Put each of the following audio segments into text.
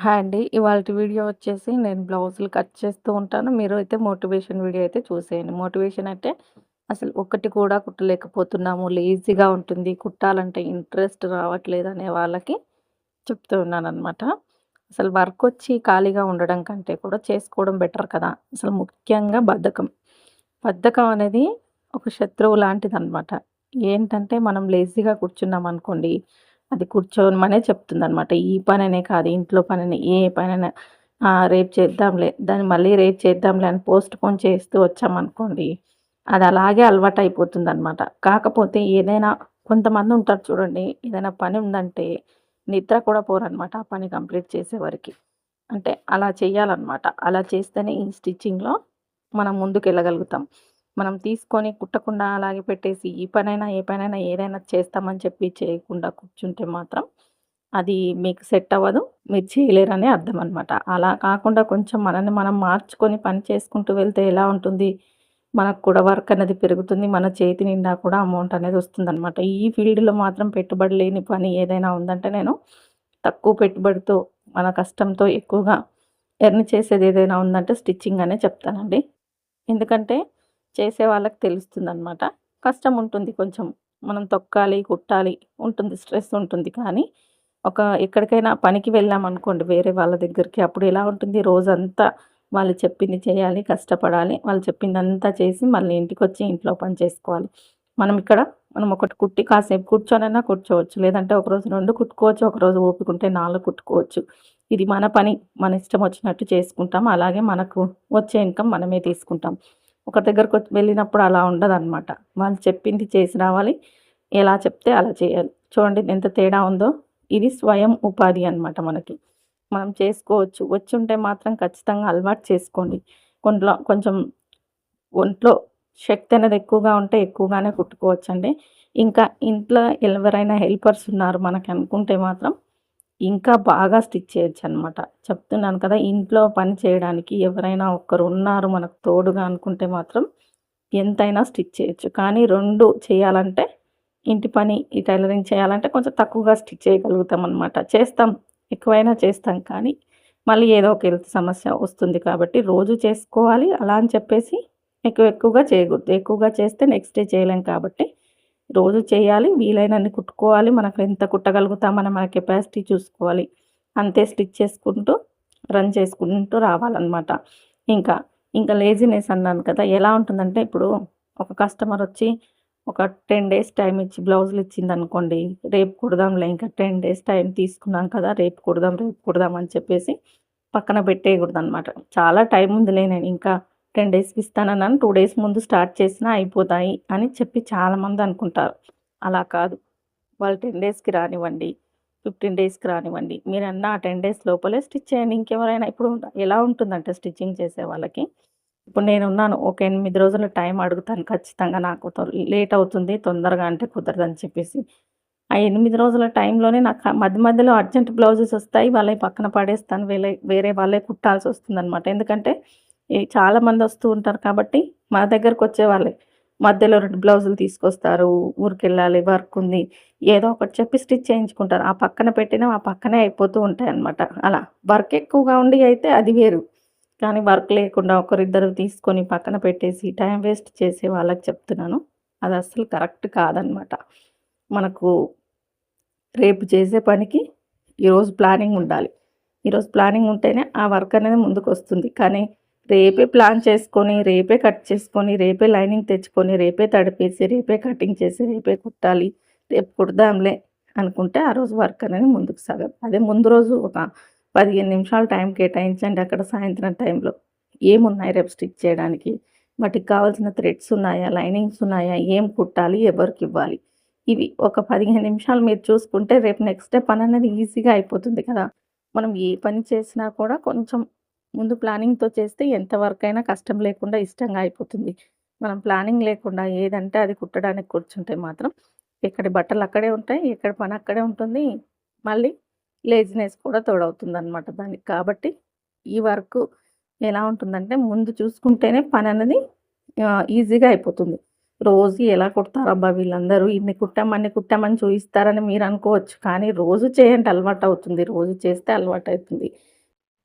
Hi అండి. ఇవాల్టి video వచ్చేసి నేను బ్లౌజులు కట్ చేస్తూ ఉంటాను. మీరు అయితే మోటివేషన్ వీడియో అయితే చూసేయండి. మోటివేషన్ అంటే అసలు ఒక్కటి కూడా కుట్టలేకపోతున్నాము, లేజీగా ఉంటుంది, కుట్టాలంటే ఇంట్రెస్ట్ రావట్లేదు అనే వాళ్ళకి చెప్తూ ఉన్నాననమాట. అసలు వర్కొచ్చి ఖాళీగా ఉండడం కంటే కూడా చేసుకోవడం బెటర్ కదా! అసలు ముఖ్యంగా బద్ధకం. బద్ధకం అనేది ఒక శత్రువు లాంటిదనమాట. ఏంటంటే మనం లేజీగా కూర్చున్నామనుకోండి, అది కూర్చోమనే చెప్తుందనమాట. ఈ పననే కాదు, ఇంట్లో పనని ఏ పనైనా రేపు చేద్దాంలే, దాన్ని మళ్ళీ రేపు చేద్దాంలే అని పోస్ట్‌పోన్ చేస్తూ వచ్చామనుకోండి, అది అలాగే అలవాటయిపోతుందనమాట. కాకపోతే ఏదైనా కొంతమందుంటారు చూడండి, ఏదైనా పని ఉందంటే నిద్ర కూడా పోరనమాట ఆ పని కంప్లీట్ చేసేవరకి. అంటే అలా చేయాలనమాట. అలా చేస్తేనే ఈ స్టిచ్చింగ్‌లో మనం ముందుకెళ్ళగలుగుతాం. మనం తీసుకొని కుట్టకుండా అలాగే పెట్టేసి ఈ పనైనా, ఏ పనైనా ఏదైనా చేస్తామని చెప్పి చేయకుండా కూర్చుంటే మాత్రం అది మీకు సెట్ అవ్వదు. మీరు చేయలేరనే అర్థం అనమాట. అలా కాకుండా కొంచెం మనల్ని మనం మార్చుకొని పని చేసుకుంటూ వెళ్తే ఎలా ఉంటుంది? మనకు కూడా వర్క్ అనేది పెరుగుతుంది. మన చేతి నిండా కూడా అమౌంట్ అనేది వస్తుందనమాట. ఈ ఫీల్డ్‌లో మాత్రం పెట్టుబడి లేని పని ఏదైనా ఉందంటే నేను తక్కువ పెట్టుబడితో, మన కష్టంతో ఎక్కువగా ఎర్న్ చేసేదేదైనా ఉందంటే స్టిచ్చింగ్ అనే చెప్తానండి. ఎందుకంటే చేసే వాళ్ళకి తెలుస్తుందనమాట. కష్టం ఉంటుంది కొంచెం. మనం తొక్కాలి, కుట్టాలి ఉంటుంది. స్ట్రెస్ ఉంటుంది. కానీ ఎక్కడికైనా పనికి వెళ్ళామనుకోండి వేరే వాళ్ళ దగ్గరికి, అప్పుడు ఎలా ఉంటుంది రోజంతా వాళ్ళు చెప్పింది చేయాలి, కష్టపడాలి. వాళ్ళు చెప్పిందంతా చేసి మళ్ళీ ఇంటికొచ్చి ఇంట్లో పని చేసుకోవాలి. మనం ఒకటి కుట్టి కాసేపు కూర్చొనైనా కూర్చోవచ్చు. లేదంటే ఒకరోజు 2 కుట్టుకోవచ్చు. ఒకరోజు ఓపికుంటే 4 కుట్టుకోవచ్చు. ఇది మన పని. మన ఇష్టం వచ్చినట్టు చేసుకుంటాం. అలాగే మనకు వచ్చే ఇన్‌కమ్ మనమే తీసుకుంటాం. ఒకరి వెళ్ళినప్పుడు అలా ఉండదనమాట. వాళ్ళు చెప్పింది చేసి రావాలి. ఎలా చెప్తే అలా చేయాలి. చూడండి ఎంత తేడా ఉందో. ఇది స్వయం ఉపాధి అనమాట మనకి. మనం చేసుకోవచ్చు. వచ్చుంటే మాత్రం ఖచ్చితంగా అలవాటు చేసుకోండి. కొంచెం ఒంట్లో శక్తి అనేది ఎక్కువగా ఉంటే ఎక్కువగానే కుట్టుకోవచ్చండి. ఇంకా ఇంట్లో ఎవరైనా హెల్పర్స్ ఉన్నారు మనకనుకుంటే మాత్రం ఇంకా బాగా స్టిచ్ చేయొచ్చనమాట. చెప్తున్నాను కదా! ఇంట్లో పని చేయడానికి ఎవరైనా ఒక్కరున్నారు మనకు తోడుగా అనుకుంటే మాత్రం ఎంతైనా స్టిచ్ చేయొచ్చు. కానీ 2 చేయాలంటే ఇంటి పని, ఈ టైలరింగ్ చేయాలంటే కొంచెం తక్కువగా స్టిచ్ చేయగలుగుతామనమాట. చేస్తాం. ఎక్కువైనా చేస్తాం. కానీ మళ్ళీ ఏదో ఒక హెల్త్ సమస్య వస్తుంది కాబట్టి రోజు చేసుకోవాలి. అలా అని చెప్పేసి ఎక్కువగా చేయకూడదు. ఎక్కువగా చేస్తే నెక్స్ట్ డే చేయలేం కాబట్టి రోజు చేయాలి. వీలైనన్ని కుట్టుకోవాలి. మనకు ఎంత కుట్టగలుగుతామని మన కెపాసిటీ చూసుకోవాలి. అంతే స్టిచ్ చేసుకుంటూ, రన్ చేసుకుంటూ రావాలనమాట. ఇంకా, ఇంకా లేజినెస్ అన్నాను కదా! ఎలా ఉంటుందంటే ఇప్పుడు ఒక కస్టమరొచ్చి ఒక 10 డేస్ టైమ్ ఇచ్చి బ్లౌజులు ఇచ్చిందనుకోండి. రేపు కుడదాంలే ఇంకా 10 డేస్ టైం తీసుకున్నాం కదా! రేపు కుడదాం అని చెప్పేసి పక్కన పెట్టేయకూడదనమాట. చాలా టైం ఉందిలే నేను ఇంకా 10 డేస్‌కి ఇస్తానన్నాను. 2 డేస్ ముందు స్టార్ట్ చేసినా అయిపోతాయి అని చెప్పి చాలామంది అనుకుంటారు. అలా కాదు. వాళ్ళు 10 డేస్‌కి రానివ్వండి, 15 డేస్‌కి రానివ్వండి. మీరన్న ఆ 10 డేస్ లోపలే స్టిచ్ చేయండి. ఇంకెవరైనా ఇప్పుడు ఎలా ఉంటుందంటే స్టిచ్చింగ్ చేసే వాళ్ళకి, ఇప్పుడు నేనున్నాను. ఒక 8 రోజుల టైం అడుగుతాను ఖచ్చితంగా. నాకు లేట్ అవుతుంది తొందరగా అంటే కుదరదని చెప్పేసి. ఆ 8 రోజుల టైంలోనే నాకు మధ్య మధ్యలో అర్జెంట్ బ్లౌజెస్ ఒస్తాయి. వాళ్ళయి పక్కన పడేస్తాను. వేరే వాళ్ళే కుట్టాల్సొస్తుందనమాట. ఎందుకంటే చాలామంది వస్తూ ఉంటారు కాబట్టి మన దగ్గరకొచ్చే వాళ్ళే. మధ్యలో 2 బ్లౌజులు తీసుకొస్తారు. ఊరికెళ్ళాలి, వర్క్ ఉంది. ఏదో ఒకటి చెప్పి స్టిచ్ చేయించుకుంటారు. ఆ పక్కన పెట్టినవి ఆ పక్కనే అయిపోతూ ఉంటాయన్నమాట. అలా వర్క్ ఎక్కువగా ఉండి అయితే అది వేరు. కానీ వర్క్ లేకుండా ఒకరిద్దరు తీసుకొని పక్కన పెట్టేసి టైం వేస్ట్ చేసే వాళ్ళకి చెప్తున్నాను. అది అస్సలు కరెక్ట్ కాదనమాట. మనకు రేపు చేసే పనికి ఈరోజు ప్లానింగ్ ఉండాలి. ఈరోజు ప్లానింగ్ ఉంటేనే ఆ వర్క్ అనేది ముందుకొస్తుంది. కానీ రేపే ప్లాన్ చేసుకొని, రేపే కట్ చేసుకొని, రేపే లైనింగ్ తెచ్చుకొని, రేపే తడిపేసి, రేపే కటింగ్ చేసి, రేపే కుట్టాలి, రేపు కుడదాంలే అనుకుంటే ఆ రోజు వర్క్ అనేది ముందుకు సాగదు. అదే ముందు రోజు ఒక 15 నిమిషాలు టైం కేటాయించండి అక్కడ సాయంత్రం టైంలో. ఏమున్నాయి రేపు స్టిచ్ చేయడానికి? వాటికి కావాల్సిన థ్రెడ్స్ ఉన్నాయా? లైనింగ్స్ ఉన్నాయా? ఏం కుట్టాలి? ఎవరికివ్వాలి? ఇవి ఒక 15 నిమిషాలు మీరు చూసుకుంటే రేపు నెక్స్ట్ డే పననేది ఈజీగా అయిపోతుంది కదా! మనం ఏ పని చేసినా కూడా కొంచెం ముందు ప్లానింగ్‌తో చేస్తే ఎంత వర్కయినా కష్టం లేకుండా ఇష్టంగా అయిపోతుంది. మనం ప్లానింగ్ లేకుండా ఏదంటే అది కుట్టడానికి కూర్చుంటే మాత్రం ఎక్కడి బట్టలు అక్కడే ఉంటాయి. ఎక్కడి పని అక్కడే ఉంటుంది. మళ్ళీ లేజినెస్ కూడా తోడవుతుందనమాట దానికి. కాబట్టి ఈ వర్కు ఎలా ఉంటుందంటే ముందు చూసుకుంటేనే పననేది ఈజీగా అయిపోతుంది. రోజు ఎలా కుడతారబ్బా వీళ్ళందరూ ఇన్ని కుట్టాం, అన్ని కుట్టామని చూయిస్తారని మీరనుకోవచ్చు. కానీ రోజు చేయండి అలవాటవుతుంది. రోజు చేస్తే అలవాటవుతుంది.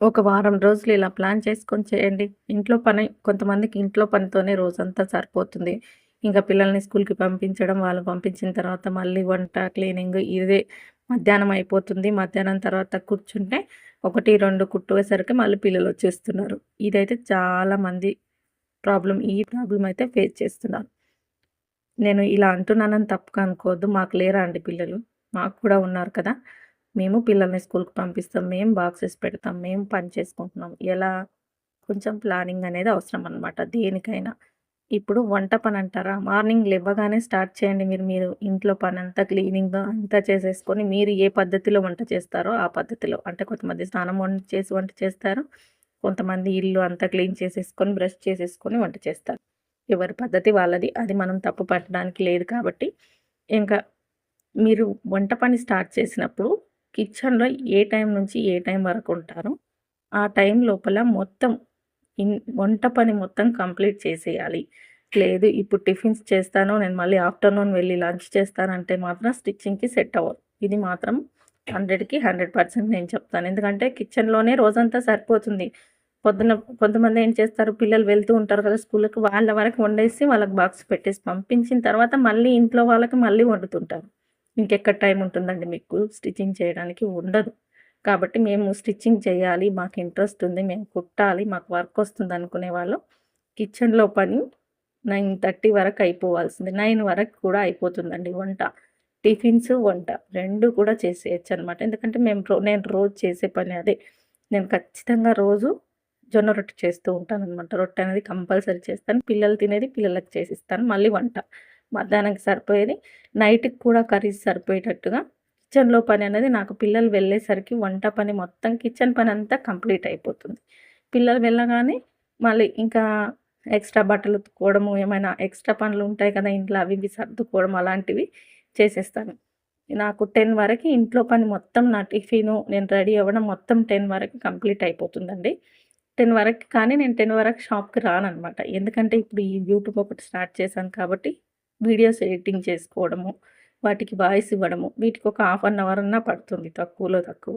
ఒక వారం రోజులు ఇలా ప్లాన్ చేసుకొని చేయండి. ఇంట్లో పని కొంతమందికి ఇంట్లో పనితోనే రోజంతా సరిపోతుంది. ఇంకా పిల్లల్ని స్కూల్‌కి పంపించడం, వాళ్ళు పంపించిన తర్వాత మళ్ళీ వంట, క్లీనింగ్ ఇదే మధ్యాహ్నం అయిపోతుంది. మధ్యాహ్నం తర్వాత కూర్చుంటే 1, 2 కుట్టేసరికి మళ్ళీ పిల్లలొచ్చేస్తున్నారు. ఇదైతే చాలా మంది ఈ ప్రాబ్లమ్ అయితే ఫేస్ చేస్తున్నారు. నేను ఇలా అంటున్నానని తప్పుగా అనుకోవద్దు. మాకు లేరా అండి పిల్లలు? మాకు కూడా ఉన్నారు కదా! మేము పిల్లల్ని స్కూల్‌కి పంపిస్తాం. మేము బాక్సెస్ పెడతాం. మేము పని చేసుకుంటున్నాం. ఎలా? కొంచెం ప్లానింగ్ అనేది అవసరం అనమాట దేనికైనా. ఇప్పుడు వంట పనంటారా? మార్నింగ్ లెవ్వగానే స్టార్ట్ చేయండి మీరు ఇంట్లో పనంతా క్లీనింగ్ అంతా చేసేసుకొని మీరు ఏ పద్ధతిలో వంట చేస్తారో ఆ పద్ధతిలో. అంటే కొంతమంది వంట చేస్తారు. కొంతమంది ఇల్లు అంతా క్లీన్ చేసేసుకొని, బ్రష్ చేసేసుకొని వంట చేస్తారు. ఎవరి పద్ధతి వాళ్ళది. అది మనం తప్పు పట్టడానికి లేదు కాబట్టి, ఇంకా మీరు వంట పని స్టార్ట్ చేసినప్పుడు కిచెన్‌లో ఏ టైం నుంచి ఏ టైం వరకు ఉంటారో, ఆ టైం లోపల మొత్తం వంట పని మొత్తం కంప్లీట్ చేసేయాలి. లేదు ఇప్పుడు టిఫిన్స్ చేస్తాను, నేను మళ్ళీ ఆఫ్టర్‌నూన్ వెళ్ళి లంచ్ చేస్తానంటే మాత్రం స్టిచ్చింగ్‌కి సెట్ అవ్వదు. ఇది మాత్రం 100కి 100% నేను చెప్తాను. ఎందుకంటే కిచెన్‌లోనే రోజంతా సరిపోతుంది. పొద్దున కొంతమంది ఏం చేస్తారు, పిల్లలు వెళ్తూ ఉంటారు కదా స్కూల్‌కి, వాళ్ళ వరకు వండేసి వాళ్ళకి బాక్స్ పెట్టేసి పంపించిన తర్వాత మళ్ళీ ఇంట్లో వాళ్ళకి మళ్ళీ వండుతుంటారు. ఇంకెక్కడ టైం ఉంటుందండి మీకు స్టిచ్చింగ్ చేయడానికి? ఉండదు. కాబట్టి మేము స్టిచ్చింగ్ చేయాలి, మాకు ఇంట్రెస్ట్ ఉంది, మేము కుట్టాలి, మాకు వర్క్ వస్తుంది అనుకునే వాళ్ళు కిచెన్‌లో పని 9:30 వరకు అయిపోవాల్సింది. 9 వరకు కూడా అయిపోతుందండి వంట. టిఫిన్స్, వంట 2 కూడా చేసేయొచ్చనమాట. ఎందుకంటే నేను రోజు చేసే పని అదే. నేను ఖచ్చితంగా రోజు జొన్న రొట్టె చేస్తూ ఉంటాననమాట. రొట్టె అనేది కంపల్సరీ చేస్తాను. పిల్లలు తినేది పిల్లలకి చేసిస్తాను. మళ్ళీ వంట. మధ్యాహ్నానికి సరిపోయేది. నైట్‌కి కూడా కర్రీస్ సరిపోయేటట్టుగా కిచెన్‌లో పని అనేది నాకు పిల్లలు వెళ్ళేసరికి వంట పని మొత్తం కిచెన్ పనంతా కంప్లీట్ అయిపోతుంది. పిల్లలు వెళ్ళగానే మళ్ళీ ఇంకా ఎక్స్‌ట్రా బట్టలు ఉతుక్కోవడము, ఏమైనా ఎక్స్‌ట్రా పనులుంటాయి కదా ఇంట్లో అవి ఇవి సర్దుకోవడం అలాంటివి చేసేస్తాను. నాకు 10 వరకి ఇంట్లో పని మొత్తం నా టిఫిను, నేను రెడీ అవ్వడం మొత్తం 10 వరకు కంప్లీట్ అయిపోతుందండి. 10 వరకు కానీ నేను 10 వరకు షాప్‌కి రాననమాట. ఎందుకంటే ఇప్పుడు ఈ యూట్యూబ్ ఒకటి స్టార్ట్ చేశాను కాబట్టి వీడియోస్ ఎడిటింగ్ చేసుకోవడము, వాటికి వాయిస్ ఇవ్వడము, వీటికి ఒక హాఫ్ అన్ అవర్ అన్నా పడుతుంది తక్కువలో తక్కువ.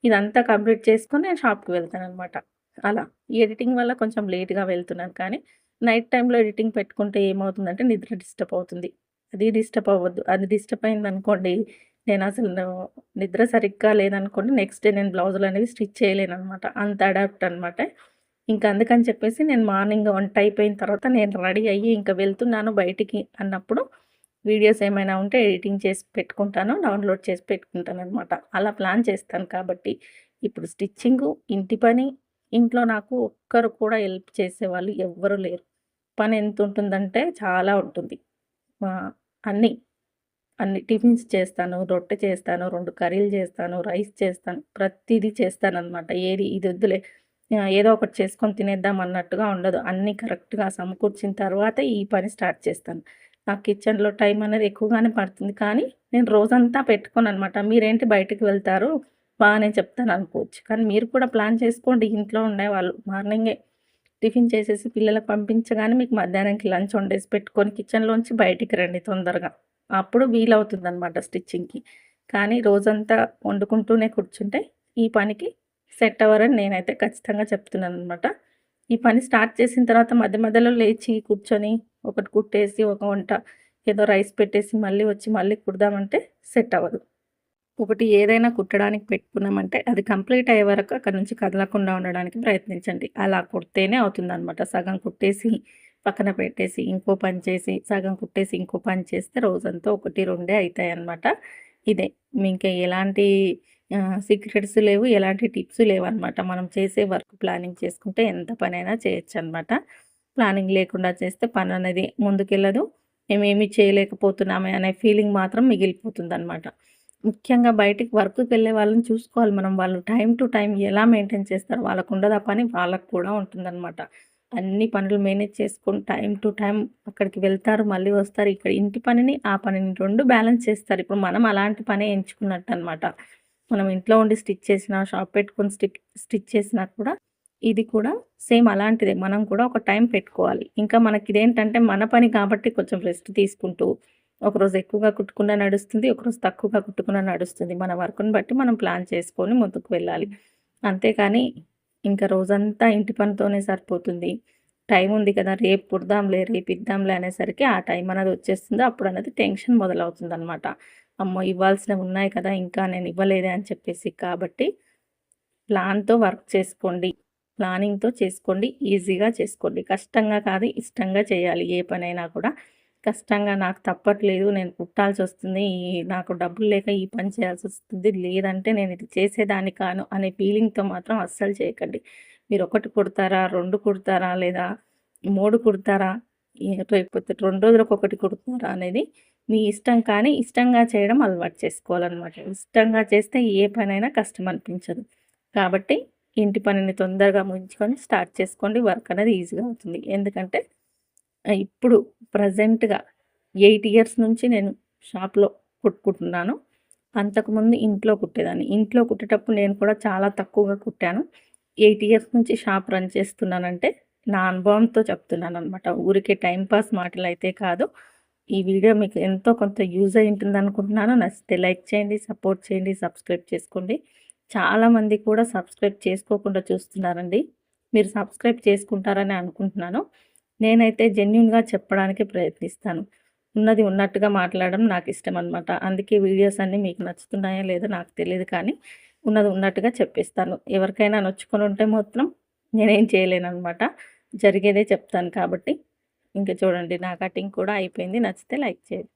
ఇదంతా కంప్లీట్ చేసుకొని నేను షాప్‌కి వెళ్తాననమాట. అలా. ఈ ఎడిటింగ్ వల్ల కొంచెం లేట్‌గా వెళ్తున్నాను కానీ నైట్ టైమ్‌లో ఎడిటింగ్ పెట్టుకుంటే ఏమవుతుందంటే నిద్ర డిస్టర్బ్ అవుతుంది. అది డిస్టర్బ్ అవ్వద్దు. అది డిస్టర్బ్ అయిందనుకోండి, నేనసలు నిద్ర సరిగ్గా లేదనుకోండి, నెక్స్ట్ డే నేను బ్లౌజులనేవి స్టిచ్ చేయలేననమాట. అంత అడాప్ట్ అనమాట. ఇంక అందుకని చెప్పేసి నేను మార్నింగ్ వంట అయిపోయిన తర్వాత నేను రెడీ అయ్యి ఇంక వెళ్తున్నాను బయటికి అన్నప్పుడు, వీడియోస్ ఏమైనా ఉంటే ఎడిటింగ్ చేసి పెట్టుకుంటాను. డౌన్‌లోడ్ చేసి పెట్టుకుంటాననమాట. అలా ప్లాన్ చేస్తాను కాబట్టి, ఇప్పుడు స్టిచ్చింగు, ఇంటి పని, ఇంట్లో నాకు ఒక్కరు కూడా హెల్ప్ చేసేవాళ్ళు ఎవ్వరు లేరు. పనెంతుంటుందంటే చాలా ఉంటుంది. అన్నీ. అన్ని టిఫిన్స్ చేస్తాను, రొట్టె చేస్తాను, 2 కర్రీలు చేస్తాను, రైస్ చేస్తాను. ప్రతీదీ చేస్తాననమాట. ఏది ఇదొద్దులే ఏదో ఒకటి చేసుకొని తినేద్దాం అన్నట్టుగా ఉండదు. అన్నీ కరెక్ట్‌గా సమకూర్చిన తర్వాతే ఈ పని స్టార్ట్ చేస్తాను. నాకు కిచెన్‌లో టైం అనేది ఎక్కువగానే పడుతుంది. కానీ నేను రోజంతా పెట్టుకోననమాట. మీరేంటి బయటికి వెళ్తారు, బానే చెప్తాననుకోవచ్చు. కానీ మీరు కూడా ప్లాన్ చేసుకోండి ఇంట్లో ఉండేవాళ్ళు. మార్నింగే టిఫిన్ చేసేసి పిల్లలకు పంపించగానే మీకు మధ్యాహ్నంకి లంచ్ వండేసి పెట్టుకొని కిచెన్‌లోంచి బయటికి రండి తొందరగా. అప్పుడు వీలవుతుందనమాట స్టిచ్చింగ్‌కి. కానీ రోజంతా వండుకుంటూనే కూర్చుంటే ఈ పనికి సెట్ అవ్వరని నేనైతే ఖచ్చితంగా చెప్తున్నాననమాట. ఈ పని స్టార్ట్ చేసిన తర్వాత మధ్య మధ్యలో లేచి కూర్చొని ఒకటి కుట్టేసి, ఒక వంట ఏదో రైస్ పెట్టేసి మళ్ళీ వచ్చి మళ్ళీ కుడదామంటే సెట్ అవ్వదు. ఒకటి ఏదైనా కుట్టడానికి పెట్టుకున్నామంటే అది కంప్లీట్ అయ్యే వరకు అక్కడి నుంచి కదలకుండా ఉండడానికి ప్రయత్నించండి. అలా కుడితేనే అవుతుందనమాట. సగం కుట్టేసి పక్కన పెట్టేసి, ఇంకో పని చేసి, సగం కుట్టేసి ఇంకో పని చేస్తే రోజంతా 1, 2 అయితాయన్నమాట. ఇదే. ఇంకా ఎలాంటి సీక్రెట్స్ లేవు, ఎలాంటి టిప్స్ లేవన్నమాట. మనం చేసే వర్క్ ప్లానింగ్ చేసుకుంటే ఎంత పనైనా చేయొచ్చనమాట. ప్లానింగ్ లేకుండా చేస్తే పననేది ముందుకెళ్ళదు. మేమేమి చేయలేకపోతున్నామే అనే ఫీలింగ్ మాత్రం మిగిలిపోతుందనమాట. ముఖ్యంగా బయటికి వర్క్‌కెళ్ళే వాళ్ళని చూసుకోవాలి మనం. వాళ్ళు టైమ్ టు టైమ్ ఎలా మెయింటైన్ చేస్తారు? వాళ్ళకుండదా పని? వాళ్ళకి కూడా ఉంటుందనమాట. అన్ని పనులు మేనేజ్ చేసుకొని టైమ్ టు టైమ్ అక్కడికి వెళ్తారు, మళ్ళీ వస్తారు. ఇక్కడ ఇంటి పనిని, ఆ పనిని 2 బ్యాలెన్స్ చేస్తారు. ఇప్పుడు మనం అలాంటి పనే ఎంచుకున్నట్టనమాట. మనం ఇంట్లో ఉండి స్టిచ్ చేసినా, షాప్ పెట్టుకొని స్టిచ్ చేసినా కూడా ఇది కూడా సేమ్ అలాంటిదే. మనం కూడా ఒక టైం పెట్టుకోవాలి. ఇంకా మనకిదేంటంటే మన పని కాబట్టి కొంచెం రెస్ట్ తీసుకుంటూ, ఒకరోజు ఎక్కువగా కుట్టుకున్నా నడుస్తుంది, ఒకరోజు తక్కువగా కుట్టుకున్నా నడుస్తుంది. మన వర్క్‌ని బట్టి మనం ప్లాన్ చేసుకొని ముందుకు వెళ్ళాలి. అంతేకానీ ఇంకా రోజంతా ఇంటి పనితోనే సరిపోతుంది. టైం ఉంది కదా! రేపు కుడదాంలే, రేపు ఇద్దాంలే అనేసరికి ఆ టైం అనేది వచ్చేస్తుంది. అప్పుడనేది టెన్షన్ మొదలవుతుందనమాట. అమ్మో! ఇవ్వాల్సినవి ఉన్నాయి కదా! ఇంకా నేను ఇవ్వలేదే అని చెప్పేసి. కాబట్టి ప్లాన్‌తో వర్క్ చేసుకోండి. ప్లానింగ్‌తో చేసుకోండి. ఈజీగా చేసుకోండి. కష్టంగా కాదు, ఇష్టంగా చేయాలి ఏ పనైనా కూడా. కష్టంగా నాకు తప్పట్లేదు, నేను కుట్టాల్సొస్తుంది, నాకు డబ్బులు లేక ఈ పని చేయాల్సొస్తుంది, లేదంటే నేను ఇది చేసేదాన్ని కాను అనే ఫీలింగ్‌తో మాత్రం అస్సలు చేయకండి. మీరు 1 కుడతారా, 2 కుడతారా, లేదా 3 కుడతారా, లేకపోతే 2 రోజులకొకటి కుడతారా అనేది మీ ఇష్టం. కానీ ఇష్టంగా చేయడం అలవాటు చేసుకోవాలనమాట. ఇష్టంగా చేస్తే ఏ పనైనా కష్టం అనిపించదు. కాబట్టి ఇంటి పనిని తొందరగా ముగించుకొని స్టార్ట్ చేసుకోండి. వర్క్ అనేది ఈజీగా అవుతుంది. ఎందుకంటే ఇప్పుడు ప్రెజెంట్‌గా 8 ఇయర్స్ నుంచి నేను షాప్‌లో కుట్టుకుంటున్నాను. అంతకుముందు ఇంట్లో కుట్టేదాన్ని. ఇంట్లో కుట్టేటప్పుడు నేను కూడా చాలా తక్కువగా కుట్టాను. 8 ఇయర్స్ నుంచి షాప్ రన్ చేస్తున్నానంటే నా అనుభవంతో చెప్తున్నాననమాట. ఊరికే టైమ్ పాస్ మాటలైతే కాదు. ఈ వీడియో మీకు ఎంతో కొంత యూజ్ అయి ఉంటుందనుకుంటున్నాను. నచ్చితే లైక్ చేయండి, సపోర్ట్ చేయండి, సబ్స్క్రైబ్ చేసుకోండి. చాలామంది కూడా సబ్స్క్రైబ్ చేసుకోకుండా చూస్తున్నారండి. మీరు సబ్స్క్రైబ్ చేసుకుంటారని అనుకుంటున్నాను. నేనైతే జెన్యూన్‌గా చెప్పడానికి ప్రయత్నిస్తాను. ఉన్నది ఉన్నట్టుగా మాట్లాడడం నాకిష్టమనమాట. అందుకే వీడియోస్ అన్నీ మీకు నచ్చుతున్నాయో లేదో నాకు తెలీదు కానీ, ఉన్నది ఉన్నట్టుగా చెప్పేస్తాను. ఎవరికైనా నొచ్చుకొనుంటే మాత్రం నేనేం చేయలేననమాట. జరిగేదే చెప్తాను కాబట్టి. ఇంక చూడండి నా కటింగ్ కూడా అయిపోయింది. నచ్చితే లైక్ చేయండి.